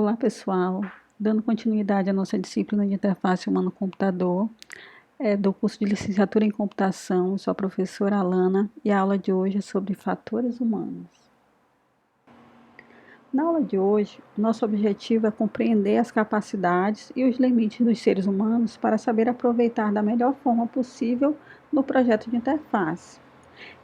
Olá pessoal, dando continuidade à nossa disciplina de interface humano-computador, do curso de licenciatura em computação, sou a professora Alana e a aula de hoje é sobre fatores humanos. Na aula de hoje, nosso objetivo é compreender as capacidades e os limites dos seres humanos para saber aproveitar da melhor forma possível no projeto de interface.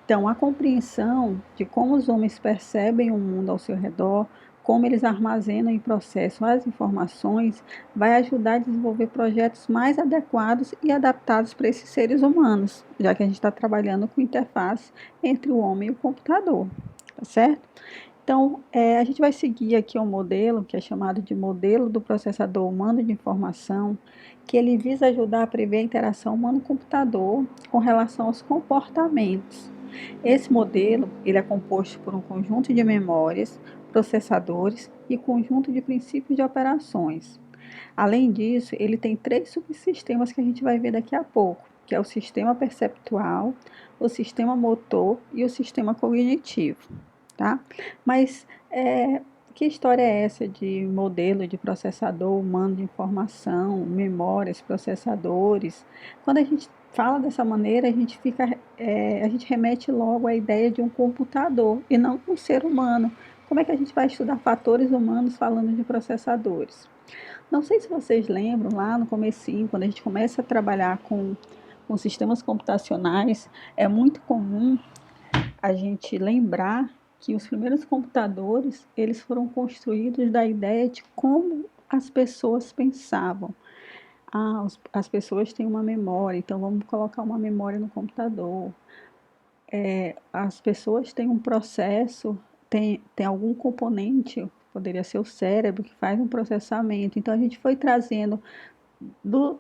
Então, a compreensão de como os homens percebem o mundo ao seu redor, como eles armazenam e processam as informações, vai ajudar a desenvolver projetos mais adequados e adaptados para esses seres humanos, já que a gente está trabalhando com interface entre o homem e o computador, tá certo? Então, a gente vai seguir aqui um modelo que é chamado de modelo do processador humano de informação, que ele visa ajudar a prever a interação humano-computador com relação aos comportamentos. Esse modelo ele é composto por um conjunto de memórias, processadores e conjunto de princípios de operações. Além disso, ele tem 3 subsistemas que a gente vai ver daqui a pouco, que é o sistema perceptual, o sistema motor e o sistema cognitivo, tá? Mas que história é essa de modelo de processador humano de informação, memórias, processadores? Quando a gente fala dessa maneira, a gente remete logo à ideia de um computador e não um ser humano. Como é que a gente vai estudar fatores humanos falando de processadores? Não sei se vocês lembram, lá no comecinho, quando a gente começa a trabalhar com sistemas computacionais, é muito comum a gente lembrar que os primeiros computadores, eles foram construídos da ideia de como as pessoas pensavam. As pessoas têm uma memória, então vamos colocar uma memória no computador. As pessoas têm um processo, tem algum componente, poderia ser o cérebro, que faz um processamento. Então a gente foi trazendo do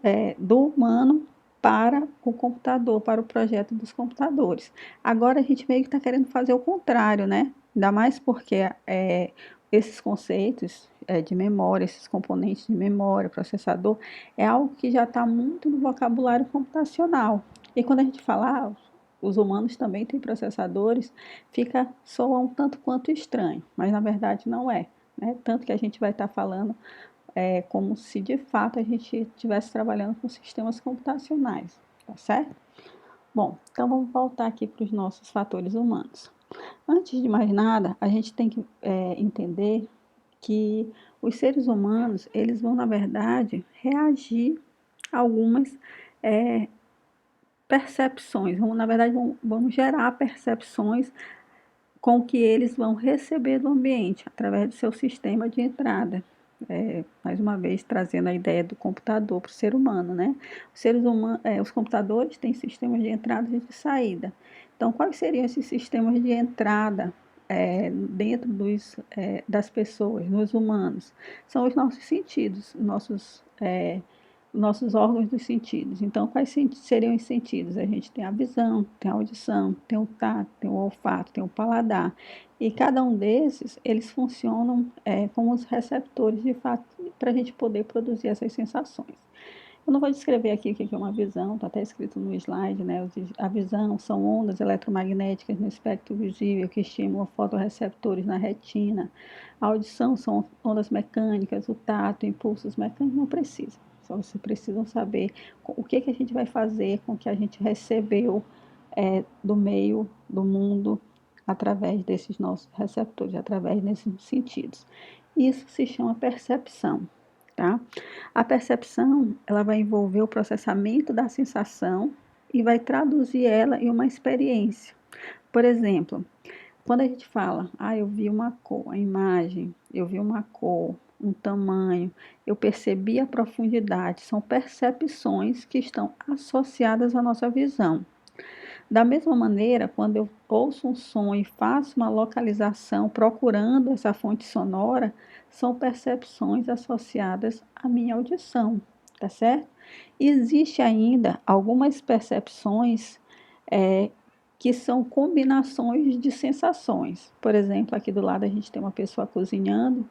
humano para o computador, para o projeto dos computadores. Agora a gente meio que está querendo fazer o contrário, né? Ainda mais porque esses conceitos de memória, esses componentes de memória, processador, é algo que já está muito no vocabulário computacional. E quando a gente fala, os humanos também têm processadores, soa um tanto quanto estranho, mas na verdade não é, né? Tanto que a gente vai estar falando como se de fato a gente estivesse trabalhando com sistemas computacionais, tá certo? Bom, então vamos voltar aqui para os nossos fatores humanos. Antes de mais nada, a gente tem que entender que os seres humanos, eles vão, na verdade, reagir a algumas percepções, na verdade, vão gerar percepções com que eles vão receber do ambiente, através do seu sistema de entrada. Mais uma vez, trazendo a ideia do computador para o ser humano, né? Os computadores têm sistemas de entrada e de saída. Então, quais seriam esses sistemas de entrada dentro das pessoas, nos humanos? São os nossos sentidos, nossos órgãos dos sentidos. Então, quais seriam os sentidos? A gente tem a visão, tem a audição, tem o tato, tem o olfato, tem o paladar. E cada um desses, eles funcionam como os receptores, de fato, para a gente poder produzir essas sensações. Eu não vou descrever aqui o que é uma visão, está até escrito no slide, né? A visão são ondas eletromagnéticas no espectro visível que estimulam fotorreceptores na retina. A audição são ondas mecânicas, o tato, impulsos mecânicos, não precisa. Só vocês precisam saber o que a gente vai fazer com o que a gente recebeu do meio, do mundo, através desses nossos receptores, através desses sentidos. Isso se chama percepção, tá? A percepção, ela vai envolver o processamento da sensação e vai traduzir ela em uma experiência. Por exemplo, quando a gente fala, eu vi uma cor, a imagem, eu vi uma cor, um tamanho, eu percebi a profundidade, são percepções que estão associadas à nossa visão. Da mesma maneira, quando eu ouço um som e faço uma localização procurando essa fonte sonora, são percepções associadas à minha audição, tá certo? E existe ainda algumas percepções que são combinações de sensações. Por exemplo, aqui do lado a gente tem uma pessoa cozinhando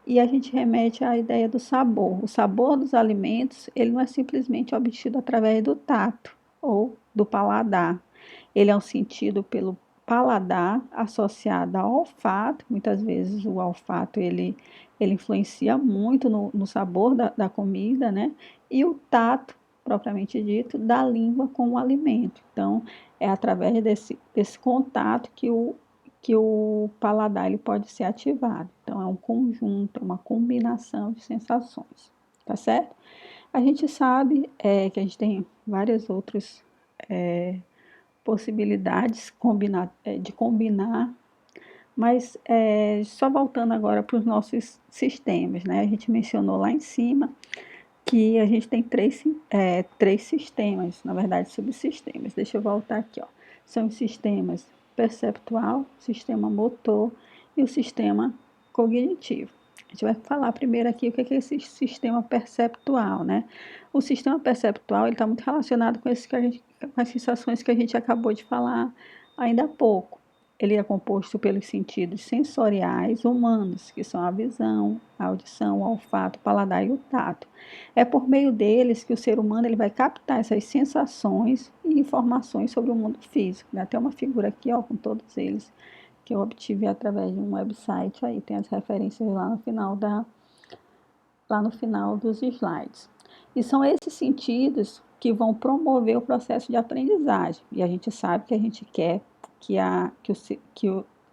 e a gente remete à ideia do sabor. O sabor dos alimentos, ele não é simplesmente obtido através do tato ou do paladar. Ele é um sentido pelo paladar associado ao olfato. Muitas vezes o olfato ele ele influencia muito no sabor da comida, né? E o tato, propriamente dito, da língua com o alimento. Então, é através desse contato que o paladar ele pode ser ativado. Então, é um conjunto, é uma combinação de sensações, tá certo? A gente sabe que a gente tem várias outras possibilidades de combinar, mas só voltando agora para os nossos sistemas, né? A gente mencionou lá em cima que a gente tem três sistemas, na verdade, subsistemas. Deixa eu voltar aqui, ó. São os sistemas perceptual, sistema motor e o sistema cognitivo. A gente vai falar primeiro aqui o que é esse sistema perceptual, né? O sistema perceptual ele está muito relacionado com, com as sensações que a gente acabou de falar ainda há pouco. Ele é composto pelos sentidos sensoriais humanos, que são a visão, a audição, o olfato, o paladar e o tato. É por meio deles que o ser humano ele vai captar essas sensações e informações sobre o mundo físico. Tem até uma figura aqui, ó, com todos eles, que eu obtive através de um website. Aí tem as referências lá no final dos slides. E são esses sentidos que vão promover o processo de aprendizagem. E a gente sabe que a gente quer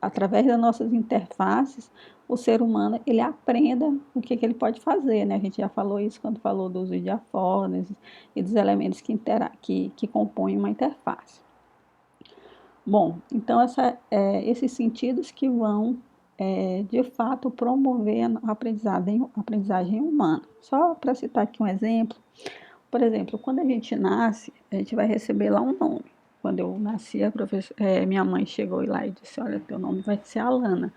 através das nossas interfaces, o ser humano ele aprenda o que ele pode fazer, né? A gente já falou isso quando falou do uso de afones e dos elementos que compõem uma interface. Bom, então esses sentidos que vão, de fato, promover a aprendizagem humana. Só para citar aqui um exemplo, por exemplo, quando a gente nasce, a gente vai receber lá um nome. Quando eu nasci, minha mãe chegou lá e disse, olha, teu nome vai ser Alana.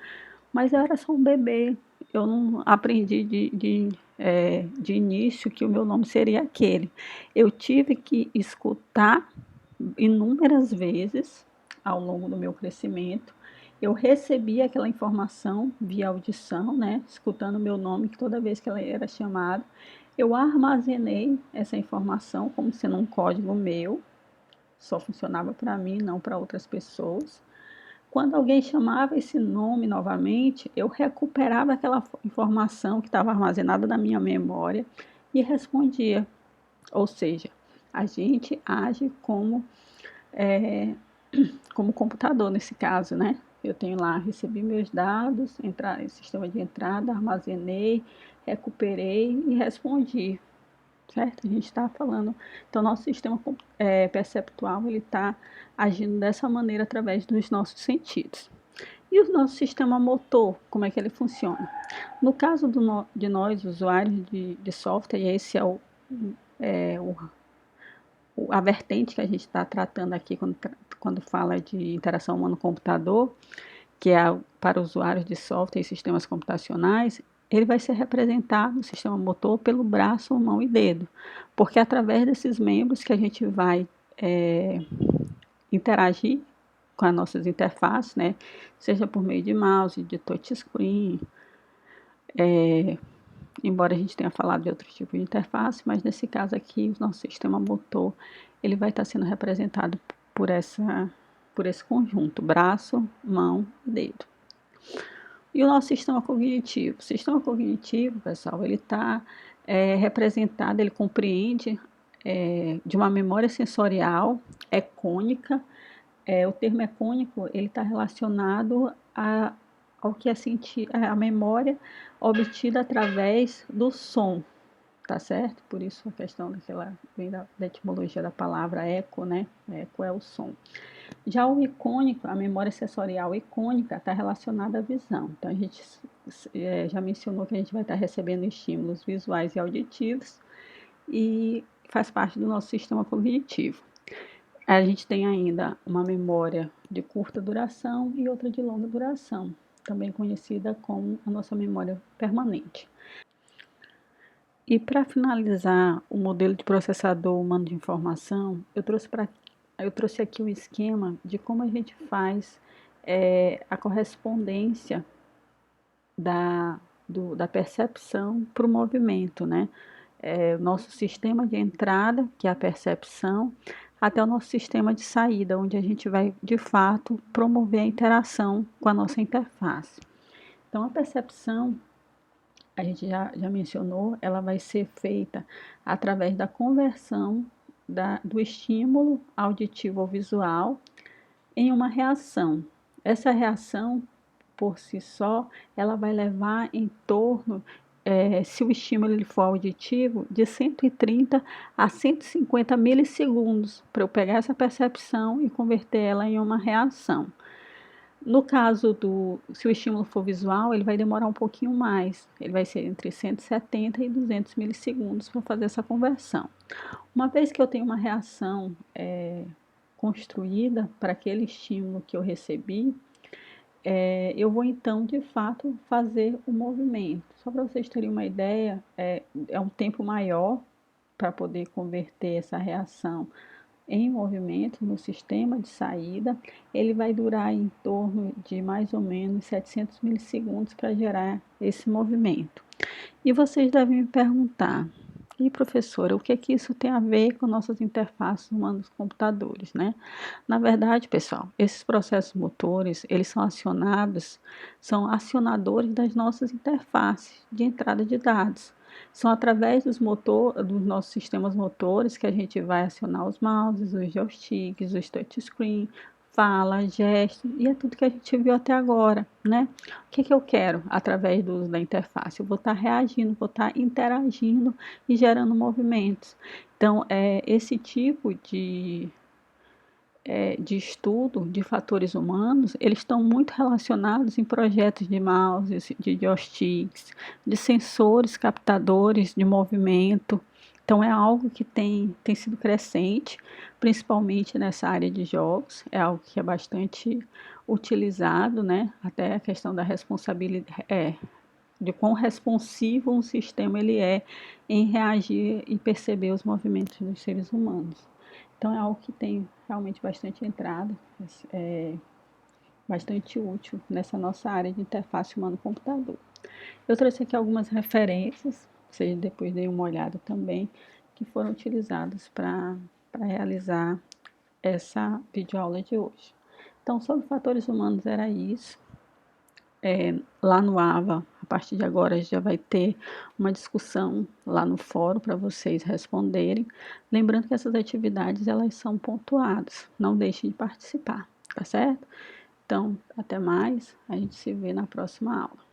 Mas eu era só um bebê, eu não aprendi de início que o meu nome seria aquele. Eu tive que escutar inúmeras vezes ao longo do meu crescimento. Eu recebi aquela informação via audição, né, escutando o meu nome toda vez que ela era chamada. Eu armazenei essa informação como sendo um código meu, só funcionava para mim, não para outras pessoas. Quando alguém chamava esse nome novamente, eu recuperava aquela informação que estava armazenada na minha memória e respondia. Ou seja, a gente age como computador nesse caso, né? Eu tenho lá, recebi meus dados, sistema de entrada, armazenei, recuperei e respondi, certo? A gente está falando, então nosso sistema perceptual ele está agindo dessa maneira através dos nossos sentidos. E o nosso sistema motor, como é que ele funciona? No caso de nós, usuários de software, e esse é a vertente que a gente está tratando aqui quando fala de interação humano-computador, que é para usuários de software e sistemas computacionais, ele vai ser representado no sistema motor pelo braço, mão e dedo, porque é através desses membros que a gente vai interagir com as nossas interfaces, né? Seja por meio de mouse, de touchscreen, embora a gente tenha falado de outros tipos de interface, mas nesse caso aqui, o nosso sistema motor, ele vai estar sendo representado por esse conjunto, braço, mão e dedo. E o nosso sistema cognitivo? O sistema cognitivo, pessoal, ele está representado, ele compreende de uma memória sensorial ecônica. O termo ecônico, ele está relacionado ao que é a memória obtida através do som, tá certo? Por isso a questão vem da etimologia da palavra eco, né? Eco é o som. Já o icônico, a memória sensorial icônica, está relacionada à visão. Então, a gente já mencionou que a gente vai estar recebendo estímulos visuais e auditivos e faz parte do nosso sistema cognitivo. A gente tem ainda uma memória de curta duração e outra de longa duração, também conhecida como a nossa memória permanente. E para finalizar o modelo de processador humano de informação, eu trouxe aqui um esquema de como a gente faz a correspondência da percepção para o movimento, né? O nosso sistema de entrada, que é a percepção, até o nosso sistema de saída, onde a gente vai, de fato, promover a interação com a nossa interface. Então, a percepção, a gente já mencionou, ela vai ser feita através da conversão do estímulo auditivo ou visual em uma reação. Essa reação, por si só, ela vai levar em torno, se o estímulo ele for auditivo, de 130 a 150 milissegundos para eu pegar essa percepção e converter ela em uma reação. No caso se o estímulo for visual, ele vai demorar um pouquinho mais, ele vai ser entre 170 e 200 milissegundos para fazer essa conversão. Uma vez que eu tenho uma reação construída para aquele estímulo que eu recebi, eu vou então, de fato, fazer o movimento. Só para vocês terem uma ideia, é um tempo maior para poder converter essa reação em movimento no sistema de saída. Ele vai durar em torno de mais ou menos 700 milissegundos para gerar esse movimento. E vocês devem me perguntar: e professora, o que é que isso tem a ver com nossas interfaces humanos-computadores, né? Na verdade, pessoal, esses processos motores, eles são acionadores das nossas interfaces de entrada de dados. São através dos nossos sistemas motores que a gente vai acionar os mouses, os joysticks, os touchscreen, fala, gesto, e é tudo que a gente viu até agora, né? O que eu quero através do uso da interface? Eu vou estar reagindo, vou estar interagindo e gerando movimentos. Então, esse tipo de estudo de fatores humanos, eles estão muito relacionados em projetos de mouses, de joysticks, de sensores captadores de movimento. Então, é algo que tem sido crescente, principalmente nessa área de jogos, é algo que é bastante utilizado, né? Até a questão da responsabilidade, de quão responsivo um sistema ele é em reagir e perceber os movimentos dos seres humanos. Então é algo que tem realmente bastante entrada, bastante útil nessa nossa área de interface humano-computador. Eu trouxe aqui algumas referências, vocês depois deem uma olhada também, que foram utilizadas para realizar essa videoaula de hoje. Então, sobre fatores humanos era isso. Lá no AVA, a partir de agora, já vai ter uma discussão lá no fórum para vocês responderem. Lembrando que essas atividades, elas são pontuadas, não deixem de participar, tá certo? Então, até mais, a gente se vê na próxima aula.